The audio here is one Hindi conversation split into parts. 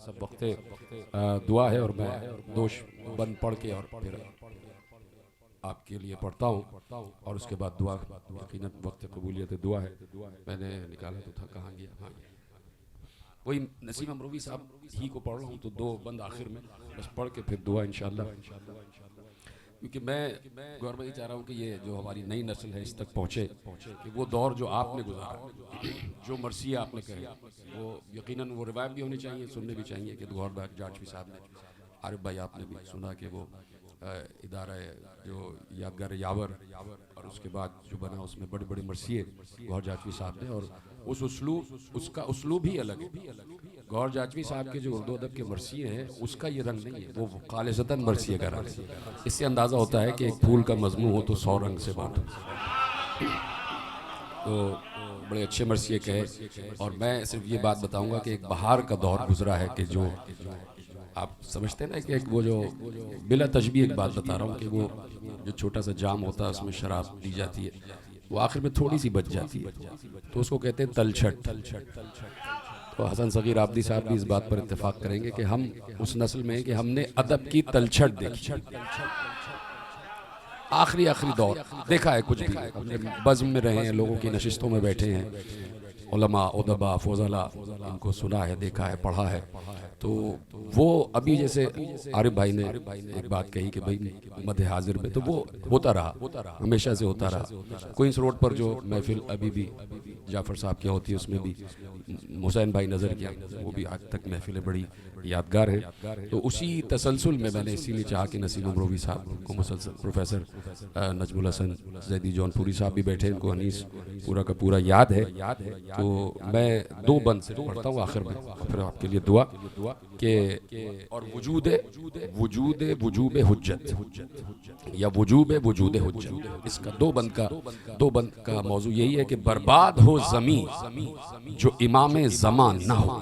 सब वक्त दुआ है और मैं दोष बंद पढ़ के और फिर आपके लिए पढ़ता हूँ और उसके बाद दुआ यकीनन वक्त कबूलियत दुआ है। मैंने निकाला तो था, कहाँ गया? हाँ, वही नसीम अमरोवी साहब ही को पढ़ रहा हूँ, तो दो बंद आखिर में बस पढ़ के फिर दुआ इंशाल्लाह। क्योंकि मैं गौर में ये चाह रहा हूँ कि ये जो हमारी नई नस्ल है इस तक पहुँचे कि वो दौर जो आपने गुजारा, जो मर्सी आपने कहे, वो यकीनन वो रिवायत भी होनी चाहिए, सुनने भी चाहिए कि गौर जाटवी साहब ने, आरिफ भाई आपने भी सुना कि वो इदारा जो यादगार यावर और उसके बाद जो बना उसमें बड़ी बड़ी मर्सिए गौर जाटवी साहब ने, और उस उसलूब, उसका उसलूब ही अलग है। गौर जाटवी साहब के जो उर्दू अदब के मर्सिए हैं उसका ये रंग नहीं है, वो खालिसतन मर्सिए का रंग है। इससे अंदाज़ा होता है कि एक फूल का मजमू हो तो 100 रंग से बांटो। तो बड़े अच्छे मर्सिए कहे। और मैं सिर्फ ये बात बताऊंगा कि एक बहार का दौर गुजरा है कि जो आप समझते हैं ना कि एक वो जो बिला तशबीह एक बात बता रहा हूँ कि वो जो छोटा सा जाम होता है उसमें शराब दी जाती है, वो आखिर में थोड़ी सी बच जाती है, तो उसको कहते हैं तलछट। तो हसन सगीर आबदी साहब भी इस बात पर इत्तेफाक करेंगे कि हम उस नस्ल में हैं कि हमने अदब की तलछट देखी, आखिरी दौर देखा है। कुछ भी अपने बज़्म में रहे हैं, लोगों की नशिस्तों में बैठे हैं, उलमा उदबा फौजला, इनको सुना है, देखा है, पढ़ा है। तो वो अभी जैसे आरिफ भाई ने एक बात कही कि भाई मध्य हाजिर में, तो वो होता रहा, हमेशा से होता रहा। क्वींस रोड पर जो महफिल अभी भी जाफ़र साहब की होती है उसमें भी हुसैन भाई नज़र किया, वो भी आज तक महफिलें बड़ी यादगार है। तो उसी तसलसल में मैंने इसीलिए चाहा कि नसीम अमरोवी साहब को मुसलसल, प्रोफेसर नजमुल हसन जैदी जौनपुरी साहब भी बैठे, इनको अनीस पूरा का पूरा याद है। तो मैं दो बंद से पढ़ता हूँ आखिर में, फिर आपके लिए दुआ के और वजूब हुज्जत या वजूद हुज्जत, इसका दो बंद का मौजू यही है कि बर्बाद हो ज़मीं जो इमाम ज़मान ना हो।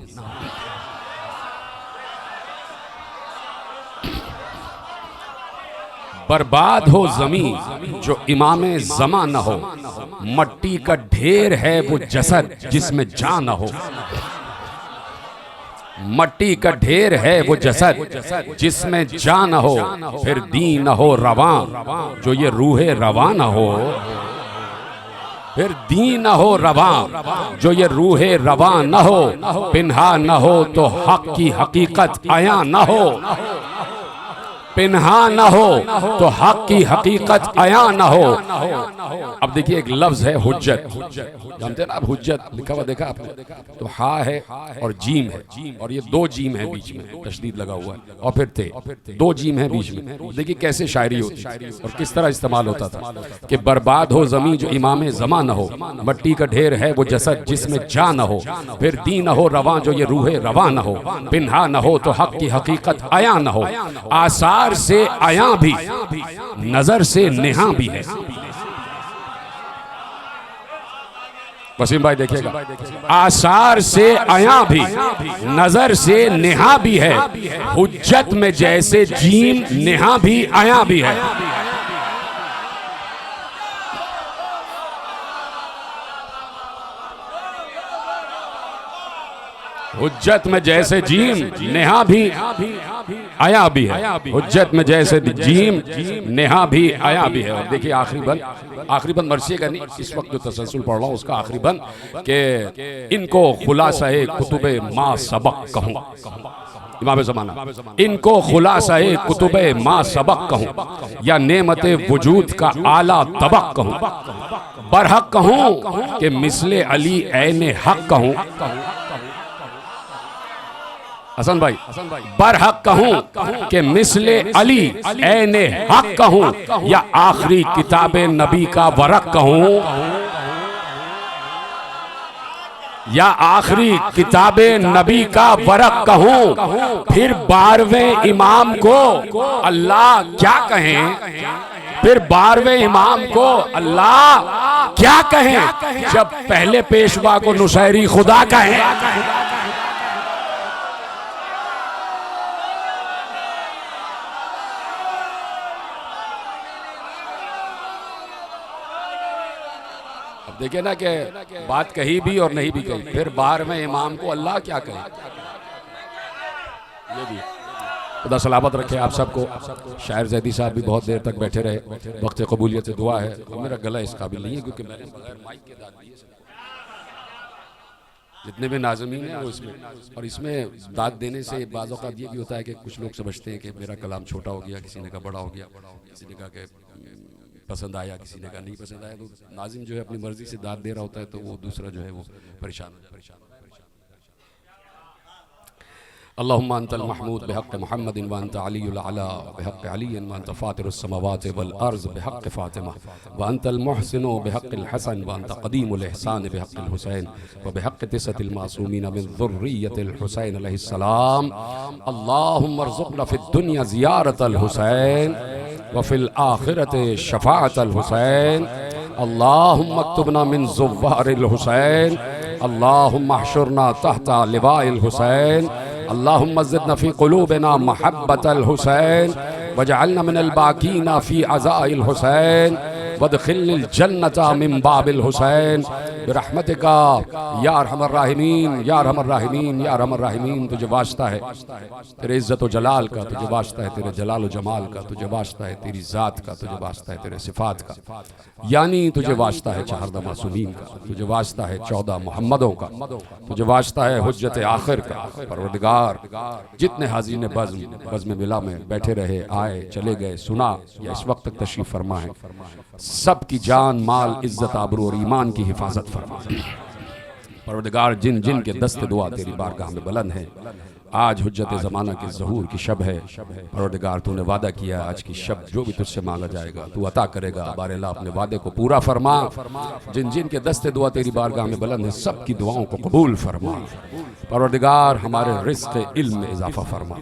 बर्बाद हो ज़मीं जो इमाम ज़मा न हो, मट्टी का ढेर है वो जसद जिसमें जान न हो। मट्टी का ढेर है वो जसद जिसमें जान न हो, फिर दीन न हो रवां जो ये रूहे रवां न हो। फिर दीन न हो रवां जो ये रूहे रवां न हो, पिन्हा न हो तो हक की हकीकत आया न हो। पिन्हा न हो तो हक की हकीकत आया न हो। अब देखिए एक लफ्ज है हुज्जत, जानते हैं ना आप हुज्जत लिखा हुआ देखा आपने? तो हा है और जीम है, और ये दो जीम है बीच में, तशदीद लगा हुआ है, और फिर थे दो जीम है बीच में। देखिए कैसे शायरी होती और किस तरह इस्तेमाल होता था कि बर्बाद हो ज़मीं जो इमाम ज़मा न हो, मट्टी का ढेर है वो जसद जिसमें जा न हो, फिर दी न हो रवां जो ये रूहे रवां न हो, पिन्हा न हो तो हक की हकीकत आया न हो। आसार से आया भी, नजर से नेहा भी है। वसीम भाई देखिएगा, आसार से आया भी, नजर से नेहा भी है। हुज्जत में जैसे जीम नेहा भी आया भी है। हुज्जत में जैसे जीम नेहा भी आया भी है। हुज्जत में जैसे जीम नेहा भी आया भी है। और देखिए आखिरी बंद मर्सी का नहीं, इस वक्त जो तसलसल पढ़ रहा हूँ उसका आखिरी बंद के इनको खुलासा-ए कुतुबे मा सबक कहूँ, इमाम ज़माना, इनको खुलासा-ए कुतुबे मा सबक कहूँ या नेमते वजूद का आला तबक कहूँ, बरहक कहूँ कि मिसले अली ऐने हक कहूँ। हसन भाई, बरहक कहूँ कि मिसले अली ऐने हक कहूँ या आखिरी किताबे नबी का वरक कहूँ, या आखिरी किताबे नबी का वरक कहूँ। फिर 12वें इमाम को अल्लाह क्या कहें, फिर 12वें इमाम को अल्लाह क्या कहें जब पहले पेशवा को नुसैरी खुदा कहें। देखिए ना कि बात कही भी और नहीं भी कही, फिर 12वें इमाम को अल्लाह क्या कहे। ये भी खुदा सलामत रखे आप सबको। शायर जैदी साहब भी बहुत देर तक बैठे रहे, वक्त कबूलियत से दुआ है। और मेरा गला इस काबिल नहीं है क्योंकि मैंने बगैर माइक के दाद दिए सबको। जितने भी नाज़मीन हैं वो इसमें, और इसमें दाद देने से बाज़ औक़ात ये भी होता है कि कुछ लोग समझते हैं कि मेरा कलाम छोटा हो गया, किसी ने कहा बड़ा हो गया, किसी ने कहा कि पसंद आया, किसी ने कहा नहीं पसंद आया। तो नाज़िम जो है अपनी मर्ज़ी से दाद दे रहा होता है, तो वो दूसरा जो है वो परेशान हो जाता है। अल्लाहुम्मा अंतल महमूद बिहक़्क़ि मुहम्मदिन व अंत अलीयुल अला बिहक़्क़ि अलीय्यिन व अंत फ़ातिरुस समावाति वल अर्ज़ बिहक़्क़ि फ़ातिमा व अंतल मुहसिनु बिहक़्क़िल हसन व अंत क़दीमुल इहसान बिहक़्क़िल हुसैन व बिहक़्क़ि तिसअतिल मासूमीन मिन ज़ुर्रिय्यतिल हुसैन अलैहिस्सलाम। अल्लाहुम्मा अर्ज़ुक़ना फ़िद दुनिया ज़ियारतल हुसैन व फ़िल आख़िरति शफ़ाअतल हुसैन। अल्लाहुम्मा अक्तुबना मिन ज़ुव्वारिल हुसैन। अल्लाहुम्मा अहशुरना तहता लिवाइल हुसैन। अल्लाहुम्मा ज़िदना फ़ी क़ुलूबिना महब्बतल हुसैन वजअलना मिनल बाक़ीना फ़ी अज़ाइल हुसैन वदखिलनिल जन्नता मिन बाबिल हुसैन बिरहमतिका या अरहमर राहिमीन या अरहमर राहिमीन या अरहमर राहिमीन। तुझे वास्ता है तेरे इज़्ज़त व जलाल का, तुझे वास्ता है तेरे जलाल व जमाल का, तुझे वास्ता है तेरी ज़ात का, तुझे वास्ता है तेरे सिफ़ात का, यानी तुझे वास्ता है 14 मासूमीन का, तुझे वास्ता है 14 मुहम्मदों का, तुझे वास्ता है हुज्जत आखिर का। परवरदिगार जितने हाज़रीन बज़्म मिला में बैठे रहे, आए चले गए, सुना या इस वक्त तक तशरीफ़ फरमा है, सब की जान माल इज़्ज़त आबरू और ईमान की हिफाजत फरमा। परवरदिगार जिन जिन के दस्त दुआ तेरी बारगाह में बुलंद है, आज हुज्जत ज़माना के ज़हूर की शब है। परवरदिगार तूने वादा किया आज की शब जो भी तुझसे मांगा जाएगा तू अता करेगा। बार अल्लाह अपने वादे को पूरा फरमा। जिन जिन के दस्ते दुआ तेरी बारगाह में बुलंद है, सब की दुआओं को कबूल फरमा। परवरदिगार हमारे रिज़्क़ इल्म में इजाफ़ा फरमा,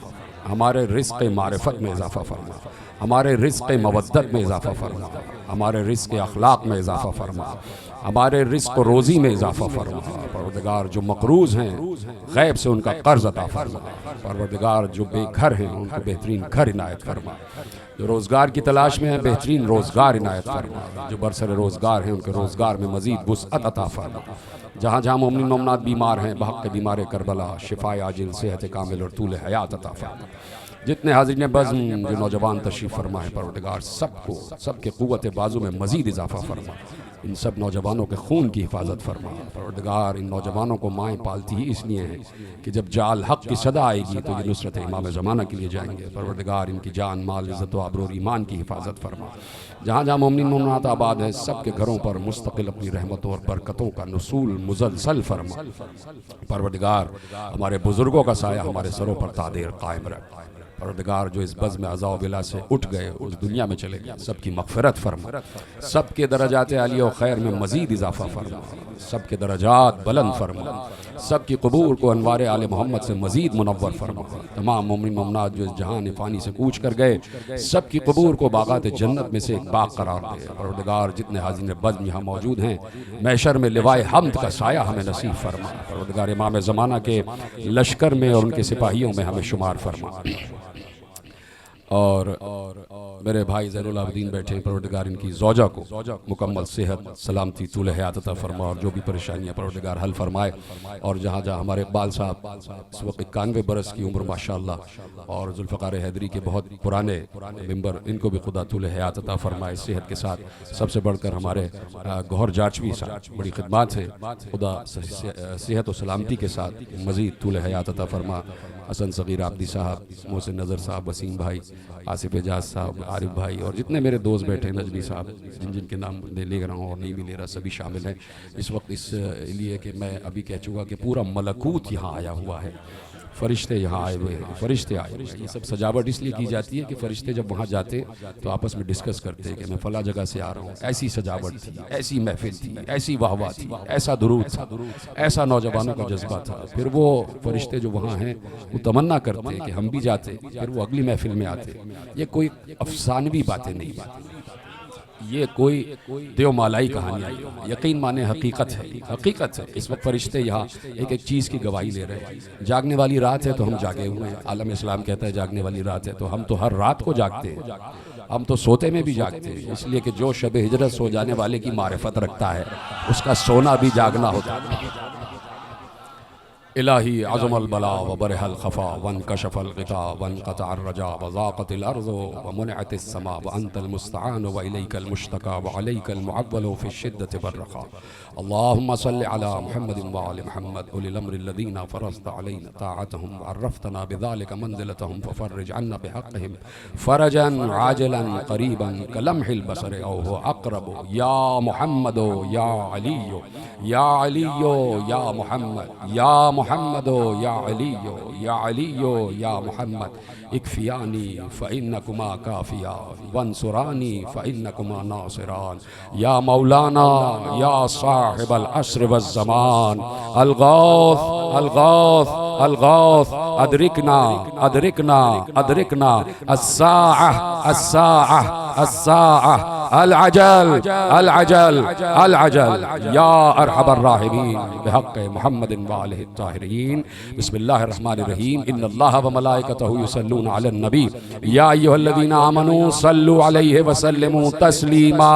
हमारे रिज़्क़ मारिफत में इजाफ़ा फरमा, हमारे रिज़्क़ मवद्दत में इजाफ़ा फरमा, हमारे रिज़्क़ अखलाक में इजाफ़ा फरमा, हमारे रिज़्क़ रोज़ी में इजाफ़ा फरमा। परवरदिगार जो मक़रूज़ हैं गैब से उनका कर्ज़ अता फरमा। परवरदिगार जो बेघर हैं उनको बेहतरीन घर इनायत फरमा। जो रोज़गार की तलाश में है बेहतरीन रोज़गार इनायत फरमा। जो बरसर रोज़गार हैं उनके रोज़गार में मज़ीद वुसअत अता फरमा। जहाँ जहाँ मोमिन मोमिनात बीमार हैं बहक़ बीमार करबला शिफ़ाए आजिल सेहत कामिल और तूल हयात अता फरमा। जितने हाज़रीन बज़्म जो नौजवान तशरीफ़ फरमा है, परवरदिगार सबको सबके क़ुव्वत बाजू में मज़ीद इजाफ़ा फरमा। इन सब नौजवानों के खून की हिफाजत फरमा। परवरदिगार इन नौजवानों को माएँ पालती ही इसलिए हैं कि जब जाल हक़ की सदा आएगी तो ये नुसरत इमाम ज़माना के लिए जाएंगे। परवरदिगार इनकी जान माल इज़्ज़त व आबरू और ईमान की हिफाजत फरमा। जहाँ जहाँ मोमिन मोमिनात आबाद है सबके घरों पर मुस्तक़िल अपनी रहमतों और बरकतों का नुसूल मुज़लसल फरमा। परवरदिगार हमारे बुज़ुर्गों का साया हमारे सरों पर तादेर कायम रख। परवरदिगार जो इस बज़्म में अज़ा व बिला से उठ गए उस दुनिया में चले गए, सबकी मग़फ़िरत फरमा, सबके दरजात आलिया व खैर में मज़ीद इज़ाफ़ा फरमा, सबके दरजात बुलंद फरमा, सबकी क़बूर को अनवार आले मोहम्मद से मज़ीद मुनव्वर फरमा। तमाम मोमिन मोमिनात जो इस जहान फ़ानी से कूच कर गए सबकी क़बूर को बाग़ात जन्नत में से एक बाग करार दे। परवरदिगार जितने हाज़िर बज़्म यहाँ मौजूद हैं महशर में लिवाए हम्द का साया हमें नसीब फरमा। परवरदिगार इमाम ज़माना के लश्कर में और उनके सिपाहियों में हमें शुमार फरमा। और मेरे भाई ज़ैनुल आबिदीन बैठे हैं, परवरदिगार इनकी ज़ौजा को मुकम्मल सेहत सलामती तूल हयात अता फरमा और जो भी परेशानियाँ परवरदिगार हल फरमाए। और जहाँ जहाँ हमारे इक़बाल साहब इस वक्त 91 बरस की उम्र माशाअल्लाह और जुल्फ़कार हैदरी के बहुत पुराने मेंबर, इनको भी खुदा तूल हयात अता फरमाए सेहत के साथ। सबसे बढ़कर हमारे गौहर जाचवी साहब बड़ी खिदमत है, खुदा सेहत व सलामती के साथ मज़ीद तूल हयात अता फरमा। हसन सग़ीर आबदी साहब, मोहसिन नज़र साहब, वसीम भाई, आसिफ एजाज साहब, आरिफ भाई और जितने मेरे दोस्त बैठे हैं, नजमी साहब, जिन जिन के नाम ले रहा हूँ और नहीं भी ले रहा, सभी शामिल हैं इस वक्त। इसलिए कि मैं अभी कह चुका कि पूरा मलकूत यहाँ आया हुआ है, फ़रिश्ते यहाँ आए हुए हैं, फ़रिश्ते आए हुए हैं। ये सब सजावट इसलिए की जाती है कि फ़रिश्ते जब वहाँ जाते तो आपस में डिस्कस करते हैं कि मैं फ़ला जगह से आ रहा हूँ, ऐसी सजावट थी, ऐसी महफिल थी, ऐसी वाहवा थी, ऐसा दुरूद था, ऐसा नौजवानों का जज्बा था। फिर वो फ़रिश्ते जो वहाँ हैं वो तमन्ना करते हैं कि हम भी जाते, फिर वो अगली महफिल में आते। ये कोई अफसानवी बातें नहीं, ये कोई देवमालाई कहानियाँ, यकीन माने हकीकत है, हकीकत है। इस वक्त फरिश्ते यहाँ एक एक चीज़ की गवाही ले रहे हैं। जागने वाली रात है तो हम जागे हुए हैं, आलम इस्लाम कहता है जागने वाली रात है, तो हम तो हर रात को जागते हैं, हम तो सोते में भी जागते हैं। इसलिए कि जो शब हिजरत सो जाने वाले की मारिफत रखता है उसका सोना भी जागना होता है। इलाही अज़मल बला व बरहल खफा वन कशफल ग़िता वन क़तअर रजा व ज़ाक़तिल अर्ज़ व मुनअतिस समा व अंतल मुस्तआन व इलैकल मुश्तका व अलैकल मुअव्वल फ़ि शिद्दति वर्रख़ा। अल्लाहुम्मा सल्लि अला मुहम्मदिन व आलि मुहम्मद उलिल अम्रि लज़ीना फ़रज़्ता अलैना ताअतहुम व अर्रफ़तना बिज़ालिका मंज़िलतहुम फ़फ़र्रिज अन्ना बिहक़्क़िहिम फ़रजन आजिलन क़रीबन कलम्हिल बसरि औ हुवा अक़रब या मुहम्मदो या अलीयो या अलीयो या मुहम्मद या मुहम्मदो या अलीयो या अलीयो या मुहम्मद इक्फ़ियानी फ़इन्नकुमा काफ़िया वंसुरानी फ़इन्नकुमा नासिरान या मौलाना या साहिबल अस्र वज़्ज़मान अलगौस अलगौस अलगौस अदरिकना अदरिकना अदरिकना अस्साअह अस्साअह अस्साअह अल अजल अल अजल अल अजल या अरहमर राहिमीन बिहक़्क़ि मुहम्मदिन व आलिहि ताहिरीन। बिस्मिल्लाहिर रहमानिर रहीम। इन्नल्लाह व मलाइकतहु युसल्लूना अलन नबी या अय्युहल्लज़ीना आमनू सल्लु अलैहि व सल्लिमू तस्लीमा।